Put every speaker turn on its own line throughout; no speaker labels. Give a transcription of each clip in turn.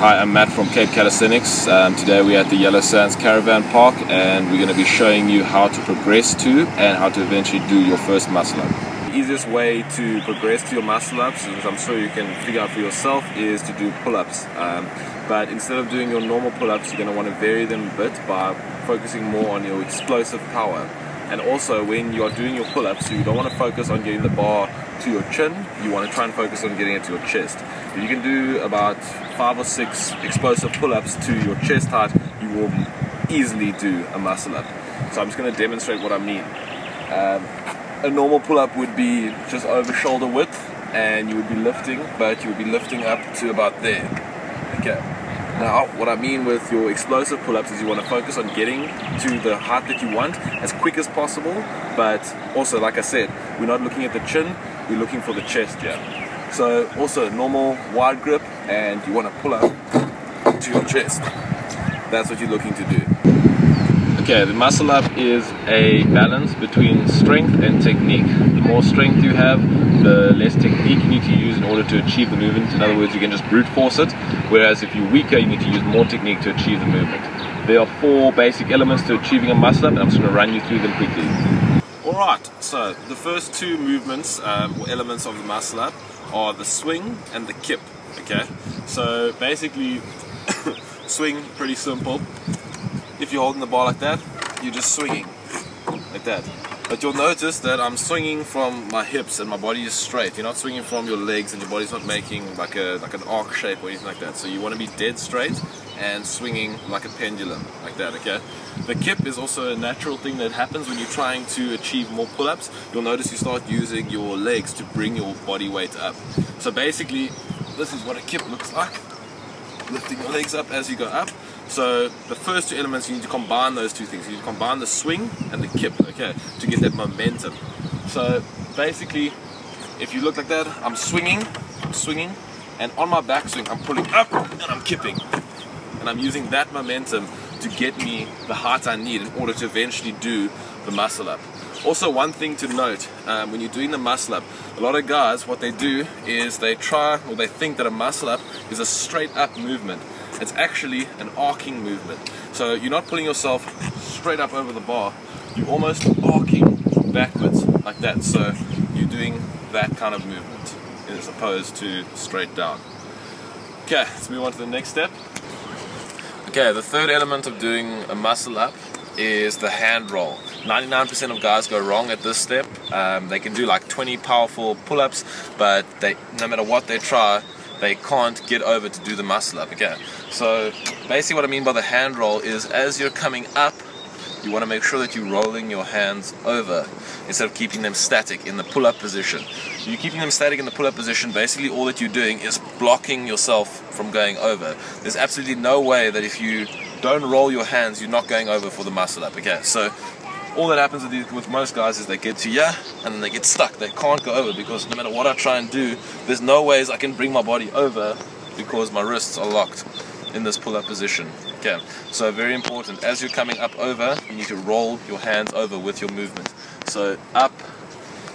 Hi, I'm Matt from Cape Calisthenics. Today we're at the Yellow Sands Caravan Park and we're going to be showing you how to progress to and how to eventually do your first muscle up. The easiest way to progress to your muscle ups, as I'm sure you can figure out for yourself, is to do pull-ups. But instead of doing your normal pull-ups, you're going to want to vary them a bit by focusing more on your explosive power. And also, when you are doing your pull-ups, you don't want to focus on getting the bar to your chin, you want to try and focus on getting it to your chest. If you can do about 5 or 6 explosive pull-ups to your chest height, you will easily do a muscle up. So I'm just going to demonstrate what I mean. A normal pull-up would be just over shoulder width, and you would be lifting, but you would be lifting up to about there. Okay. Now, what I mean with your explosive pull-ups is you want to focus on getting to the height that you want as quick as possible, but also, like I said, we're not looking at the chin, we're looking for the chest here. So also normal wide grip, and you want to pull up to your chest. That's what you're looking to do. Okay, the muscle up is a balance between strength and technique. The more strength you have, the less technique you need to use in order to achieve the movement. In other words, you can just brute force it, whereas if you're weaker, you need to use more technique to achieve the movement. There are 4 basic elements to achieving a muscle up, and I'm just going to run you through them quickly. Alright, so the first 2 movements or elements of the muscle up are the swing and the kip. Okay, so basically swing, pretty simple. If you're holding the bar like that, you're just swinging like that. But you'll notice that I'm swinging from my hips and my body is straight. You're not swinging from your legs and your body's not making like an arc shape or anything like that. So you want to be dead straight and swinging like a pendulum like that, okay? The kip is also a natural thing that happens when you're trying to achieve more pull-ups. You'll notice you start using your legs to bring your body weight up. So basically, this is what a kip looks like. Lifting your legs up as you go up. So the first 2 elements, you need to combine those 2 things. You need to combine the swing and the kip, okay, to get that momentum. So basically, if you look like that, I'm swinging, and on my backswing, I'm pulling up and I'm kipping. And I'm using that momentum to get me the height I need in order to eventually do the muscle up. Also, one thing to note, when you're doing the muscle up, a lot of guys, what they do is they think that a muscle up is a straight up movement. It's actually an arcing movement. So you're not pulling yourself straight up over the bar, you're almost arcing backwards like that. So you're doing that kind of movement as opposed to straight down. Okay, let's move on to the next step. Okay, the third element of doing a muscle up is the hand roll. 99% of guys go wrong at this step. They can do like 20 powerful pull-ups, but no matter what they try, they can't get over to do the muscle up. Okay, so basically what I mean by the hand roll is as you're coming up, you want to make sure that you're rolling your hands over instead of keeping them static in the pull-up position. You're keeping them static in the pull-up position, basically all that you're doing is blocking yourself from going over. There's absolutely no way that if you don't roll your hands, you're not going over for the muscle up. Okay, so all that happens with most guys is they get to here and then they get stuck. They can't go over because no matter what I try and do, there's no ways I can bring my body over because my wrists are locked in this pull-up position. Okay, so very important. As you're coming up over, you need to roll your hands over with your movement. So up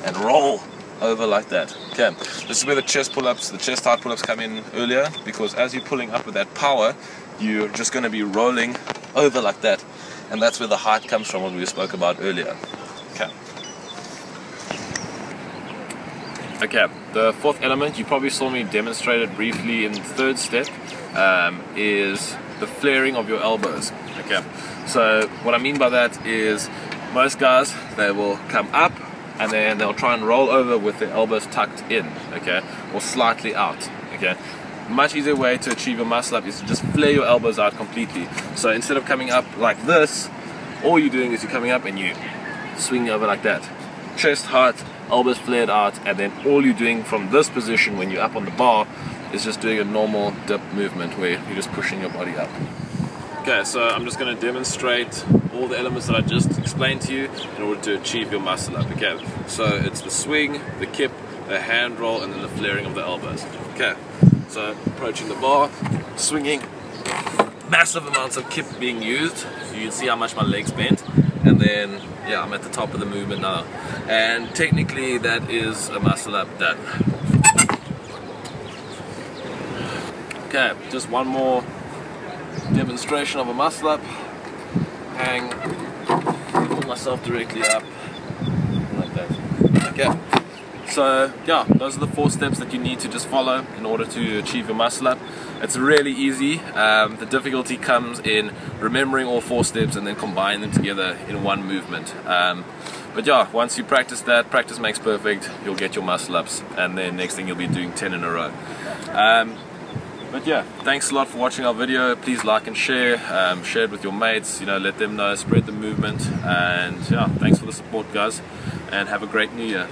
and roll over like that. Okay, this is where the chest pull-ups, the chest height pull-ups come in earlier, because as you're pulling up with that power, you're just going to be rolling over like that. And that's where the height comes from, what we spoke about earlier. Okay. Okay, the 4th element, you probably saw me demonstrate it briefly in the 3rd step, is the flaring of your elbows. Okay, so what I mean by that is most guys, they will come up and then they'll try and roll over with their elbows tucked in, okay, or slightly out. Okay. Much easier way to achieve a muscle up is to just flare your elbows out completely. So instead of coming up like this, all you're doing is you're coming up and you swing over like that. Chest height, elbows flared out, and then all you're doing from this position when you're up on the bar is just doing a normal dip movement where you're just pushing your body up. Okay, so I'm just going to demonstrate all the elements that I just explained to you in order to achieve your muscle up. Okay, so it's the swing, the kip, the hand roll, and then the flaring of the elbows. Okay. So approaching the bar, swinging, massive amounts of kip being used. You can see how much my legs bent, and then yeah, I'm at the top of the movement now. And technically that is a muscle up done. Okay, just one more demonstration of a muscle up. Hang, pull myself directly up, like that. Okay. So yeah, those are the 4 steps that you need to just follow in order to achieve your muscle up. It's really easy. The difficulty comes in remembering all 4 steps and then combining them together in one movement. But yeah, once you practice that, practice makes perfect, you'll get your muscle ups, and then next thing you'll be doing 10 in a row. But yeah, thanks a lot for watching our video. Please like and share, share it with your mates, let them know, spread the movement, and yeah, thanks for the support guys, and have a great new year.